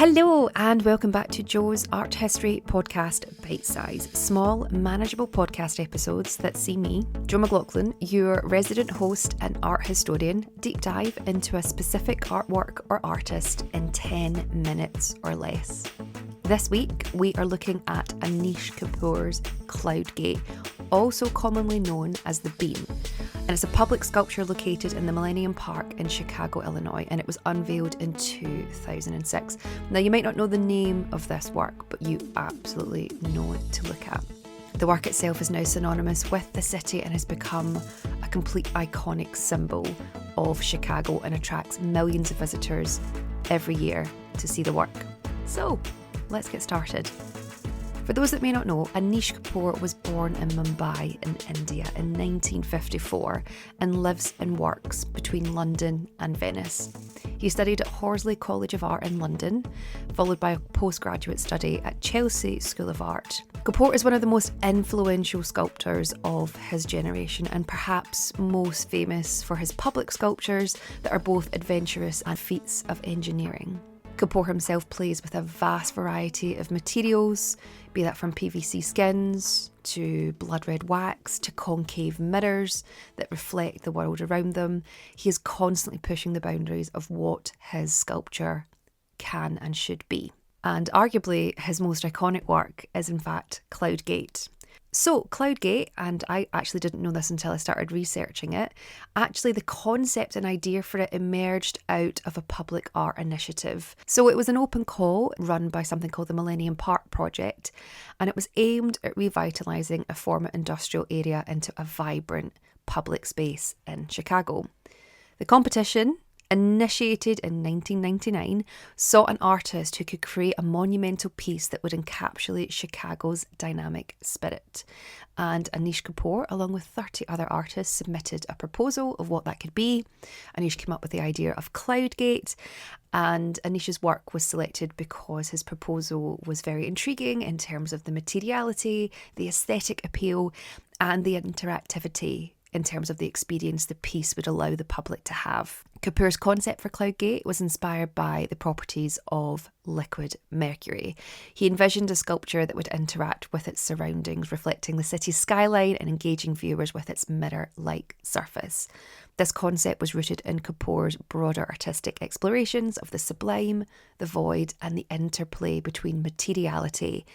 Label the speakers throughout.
Speaker 1: Hello and welcome back to Jo's Art History podcast, Bitesize. Small, manageable podcast episodes that see me, Jo McLaughlin, your resident host and art historian, deep dive into a specific artwork or artist in 10 minutes or less. This week, we are looking at Anish Kapoor's Cloud Gate, also commonly known as the Beam. And it's a public sculpture located in the Millennium Park in Chicago, Illinois, and it was unveiled in 2006. Now, you might not know the name of this work, but you absolutely know it to look at. The work itself is now synonymous with the city and has become a complete iconic symbol of Chicago and attracts millions of visitors every year to see the work. So, let's get started. For those that may not know, Anish Kapoor was born in Mumbai in India in 1954 and lives and works between London and Venice. He studied at Horsley College of Art in London, followed by a postgraduate study at Chelsea School of Art. Kapoor is one of the most influential sculptors of his generation and perhaps most famous for his public sculptures that are both adventurous and feats of engineering. Kapoor himself plays with a vast variety of materials, be that from PVC skins to blood red wax to concave mirrors that reflect the world around them. He is constantly pushing the boundaries of what his sculpture can and should be. And arguably his most iconic work is in fact Cloud Gate. So Cloud Gate, and I actually didn't know this until I started researching it, actually the concept and idea for it emerged out of a public art initiative. So it was an open call run by something called the Millennium Park Project, and it was aimed at revitalising a former industrial area into a vibrant public space in Chicago. The competition, initiated in 1999, sought an artist who could create a monumental piece that would encapsulate Chicago's dynamic spirit. And Anish Kapoor, along with 30 other artists, submitted a proposal of what that could be. Anish came up with the idea of Cloud Gate, and Anish's work was selected because his proposal was very intriguing in terms of the materiality, the aesthetic appeal, and the interactivity in terms of the experience the piece would allow the public to have. Kapoor's concept for Cloud Gate was inspired by the properties of liquid mercury. He envisioned a sculpture that would interact with its surroundings, reflecting the city's skyline and engaging viewers with its mirror-like surface. This concept was rooted in Kapoor's broader artistic explorations of the sublime, the void, and the interplay between materiality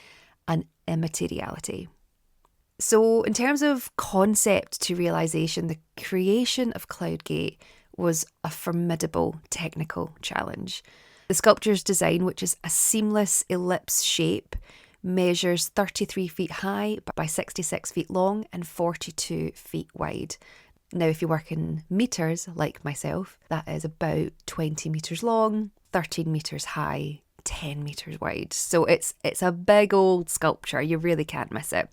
Speaker 1: and immateriality. So in terms of concept to realisation, the creation of Cloud Gate was a formidable technical challenge. The sculpture's design, which is a seamless ellipse shape, measures 33 feet high by 66 feet long and 42 feet wide. Now, if you work in metres, like myself, that is about 20 metres long, 13 metres high, 10 metres wide. So it's a big old sculpture. You really can't miss it.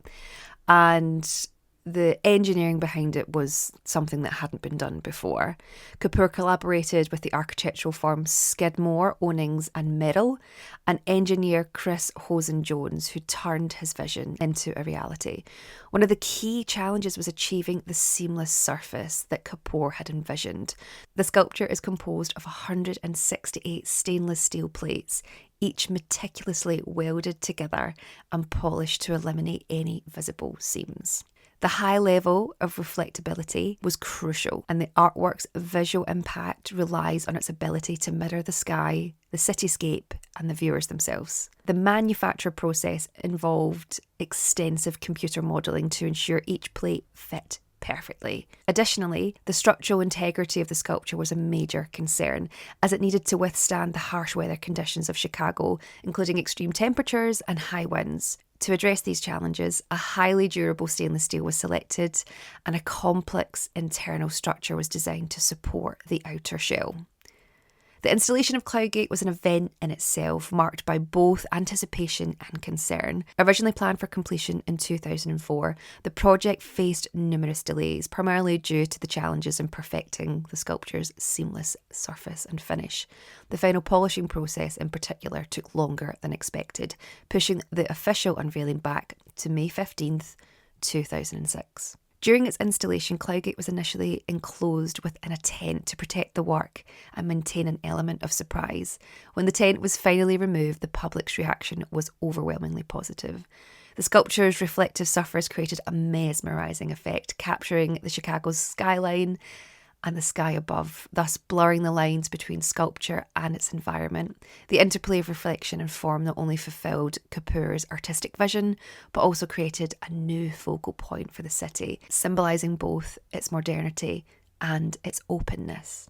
Speaker 1: And the engineering behind it was something that hadn't been done before. Kapoor collaborated with the architectural firm Skidmore, Ownings and Merrill, and engineer Chris Hosen-Jones, who turned his vision into a reality. One of the key challenges was achieving the seamless surface that Kapoor had envisioned. The sculpture is composed of 168 stainless steel plates, each meticulously welded together and polished to eliminate any visible seams. The high level of reflectability was crucial, and the artwork's visual impact relies on its ability to mirror the sky, the cityscape, and the viewers themselves. The manufacture process involved extensive computer modelling to ensure each plate fit perfectly. Additionally, the structural integrity of the sculpture was a major concern, as it needed to withstand the harsh weather conditions of Chicago, including extreme temperatures and high winds. To address these challenges, a highly durable stainless steel was selected, and a complex internal structure was designed to support the outer shell. The installation of Cloud Gate was an event in itself, marked by both anticipation and concern. Originally planned for completion in 2004, the project faced numerous delays, primarily due to the challenges in perfecting the sculpture's seamless surface and finish. The final polishing process in particular took longer than expected, pushing the official unveiling back to May 15th, 2006. During its installation, Cloud Gate was initially enclosed within a tent to protect the work and maintain an element of surprise. When the tent was finally removed, the public's reaction was overwhelmingly positive. The sculpture's reflective surface created a mesmerising effect, capturing the Chicago's skyline and the sky above, thus blurring the lines between sculpture and its environment. The interplay of reflection and form not only fulfilled Kapoor's artistic vision, but also created a new focal point for the city, symbolising both its modernity and its openness.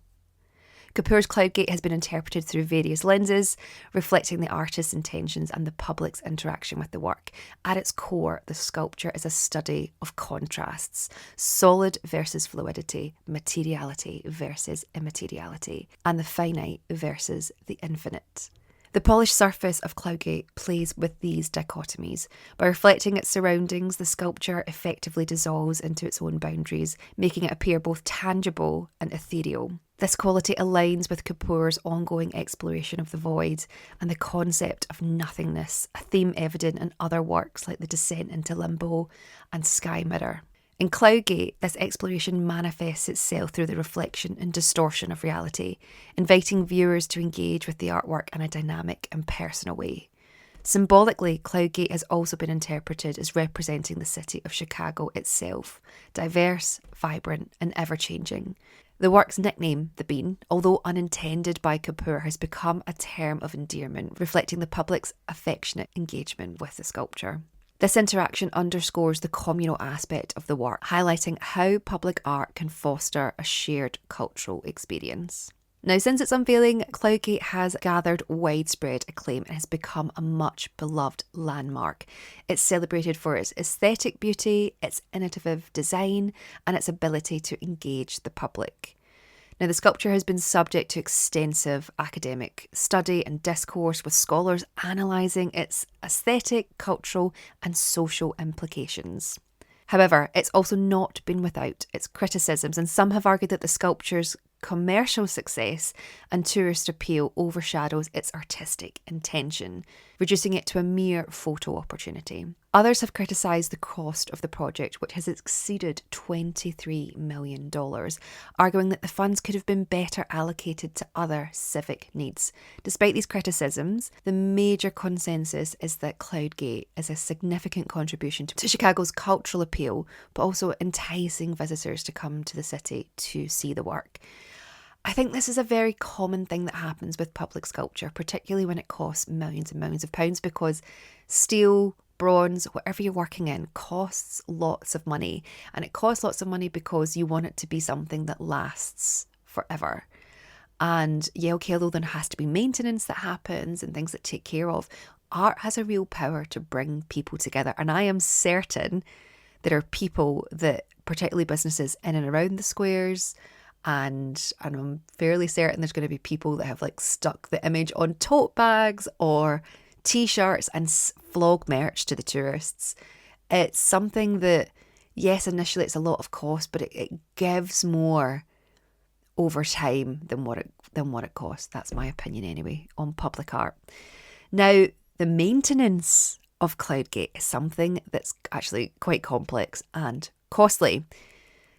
Speaker 1: Kapoor's Cloud Gate has been interpreted through various lenses, reflecting the artist's intentions and the public's interaction with the work. At its core, the sculpture is a study of contrasts: solid versus fluidity, materiality versus immateriality, and the finite versus the infinite. The polished surface of Cloud Gate plays with these dichotomies. By reflecting its surroundings, the sculpture effectively dissolves into its own boundaries, making it appear both tangible and ethereal. This quality aligns with Kapoor's ongoing exploration of the void and the concept of nothingness, a theme evident in other works like The Descent into Limbo and Sky Mirror. In Cloud Gate, this exploration manifests itself through the reflection and distortion of reality, inviting viewers to engage with the artwork in a dynamic and personal way. Symbolically, Cloud Gate has also been interpreted as representing the city of Chicago itself, diverse, vibrant, and ever-changing. The work's nickname, the Bean, although unintended by Kapoor, has become a term of endearment, reflecting the public's affectionate engagement with the sculpture. This interaction underscores the communal aspect of the work, highlighting how public art can foster a shared cultural experience. Now, since its unveiling, Cloud Gate has gathered widespread acclaim and has become a much beloved landmark. It's celebrated for its aesthetic beauty, its innovative design, and its ability to engage the public. Now, the sculpture has been subject to extensive academic study and discourse, with scholars analysing its aesthetic, cultural, and social implications. However, it's also not been without its criticisms, and some have argued that the sculpture's commercial success and tourist appeal overshadows its artistic intention, reducing it to a mere photo opportunity. Others have criticised the cost of the project, which has exceeded $23 million, arguing that the funds could have been better allocated to other civic needs. Despite these criticisms, the major consensus is that Cloud Gate is a significant contribution to Chicago's cultural appeal, but also enticing visitors to come to the city to see the work. I think this is a very common thing that happens with public sculpture, particularly when it costs millions and millions of pounds, because steel, bronze, whatever you're working in, costs lots of money. And it costs lots of money because you want it to be something that lasts forever. And yeah, okay, although there has to be maintenance that happens and things that take care of, art has a real power to bring people together. And I am certain there are people that, particularly businesses in and around the squares, and I'm fairly certain there's going to be people that have like stuck the image on tote bags or t-shirts and flog merch to the tourists. It's something that, yes, initially it's a lot of cost, but it gives more over time than what it costs. That's my opinion anyway on public art. Now, the maintenance of Cloud Gate is something that's actually quite complex and costly.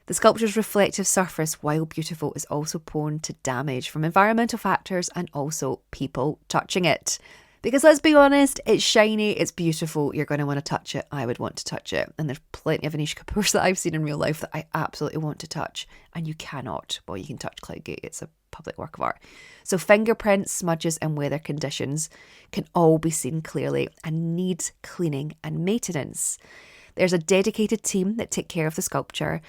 Speaker 1: The sculpture's reflective surface, while beautiful, is also prone to damage from environmental factors and also people touching it. Because let's be honest, it's shiny, it's beautiful, you're going to want to touch it. I would want to touch it. And there's plenty of Anish Kapoors that I've seen in real life that I absolutely want to touch. And you cannot. Well, you can touch Cloud Gate, it's a public work of art. So fingerprints, smudges and weather conditions can all be seen clearly and need cleaning and maintenance. There's a dedicated team that take care of the sculpture,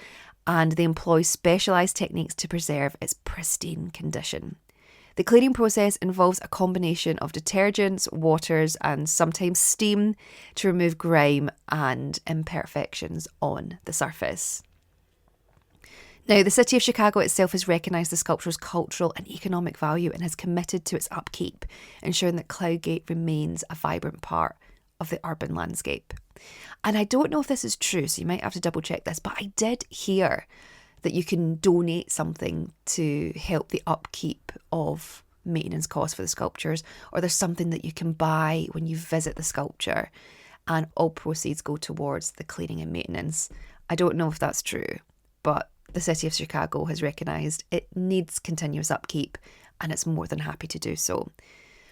Speaker 1: and they employ specialised techniques to preserve its pristine condition. The cleaning process involves a combination of detergents, waters, and sometimes steam to remove grime and imperfections on the surface. Now, the city of Chicago itself has recognised the sculpture's cultural and economic value and has committed to its upkeep, ensuring that Cloud Gate remains a vibrant part of the urban landscape. And I don't know if this is true, so you might have to double check this, but I did hear that you can donate something to help the upkeep of maintenance costs for the sculptures, or there's something that you can buy when you visit the sculpture, and all proceeds go towards the cleaning and maintenance. I don't know if that's true, but the city of Chicago has recognised it needs continuous upkeep, and it's more than happy to do so.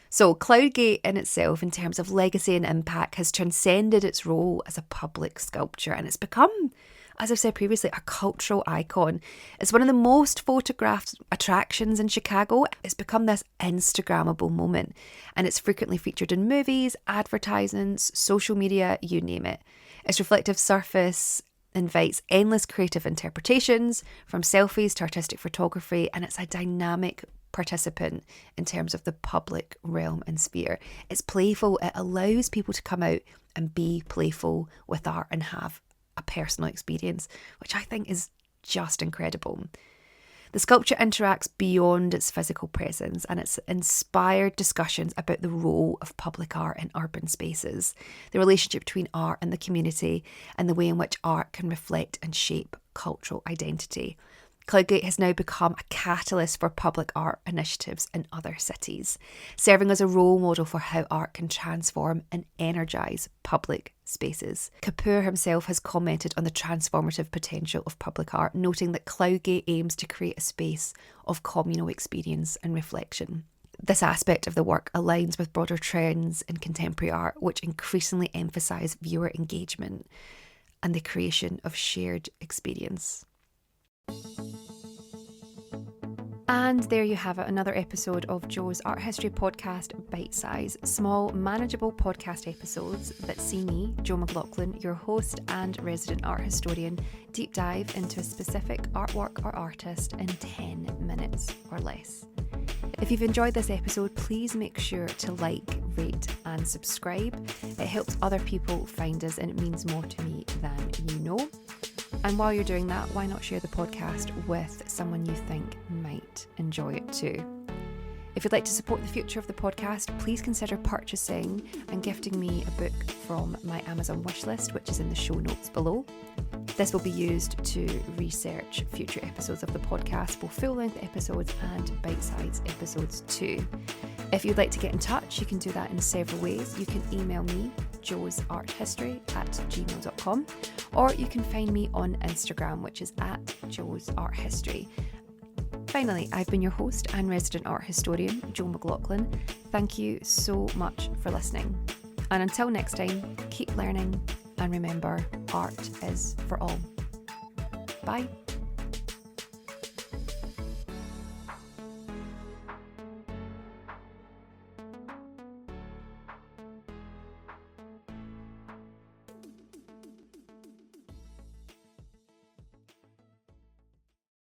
Speaker 1: So Cloud Gate in itself, in terms of legacy and impact, has transcended its role as a public sculpture, and it's become, as I've said previously, a cultural icon. It's one of the most photographed attractions in Chicago. It's become this Instagrammable moment, and it's frequently featured in movies, advertisements, social media, you name it. Its reflective surface invites endless creative interpretations, from selfies to artistic photography, and it's a dynamic participant in terms of the public realm and sphere. It's playful. It allows people to come out and be playful with art and have a personal experience, which I think is just incredible. The sculpture interacts beyond its physical presence, and it's inspired discussions about the role of public art in urban spaces, the relationship between art and the community, and the way in which art can reflect and shape cultural identity. Cloud Gate has now become a catalyst for public art initiatives in other cities, serving as a role model for how art can transform and energise public spaces. Kapoor himself has commented on the transformative potential of public art, noting that Cloud Gate aims to create a space of communal experience and reflection. This aspect of the work aligns with broader trends in contemporary art, which increasingly emphasise viewer engagement and the creation of shared experience. And there you have it, another episode of Jo's Art History podcast, Bitesize. Small, manageable podcast episodes that see me, Jo McLaughlin, your host and resident art historian, deep dive into a specific artwork or artist in 10 minutes or less. If you've enjoyed this episode, please make sure to like, rate and subscribe. It helps other people find us, and it means more to me than you know. And while you're doing that, why not share the podcast with someone you think might enjoy it too? If you'd like to support the future of the podcast, please consider purchasing and gifting me a book from my Amazon wishlist, which is in the show notes below. This will be used to research future episodes of the podcast, both full-length episodes and bite-sized episodes too. If you'd like to get in touch, you can do that in several ways. You can email me, joesarthistory@gmail.com, or you can find me on Instagram, which is @joesarthistory. Finally, I've been your host and resident art historian, Jo McLaughlin. Thank you so much for listening. And until next time, keep learning, and remember, art is for all. Bye.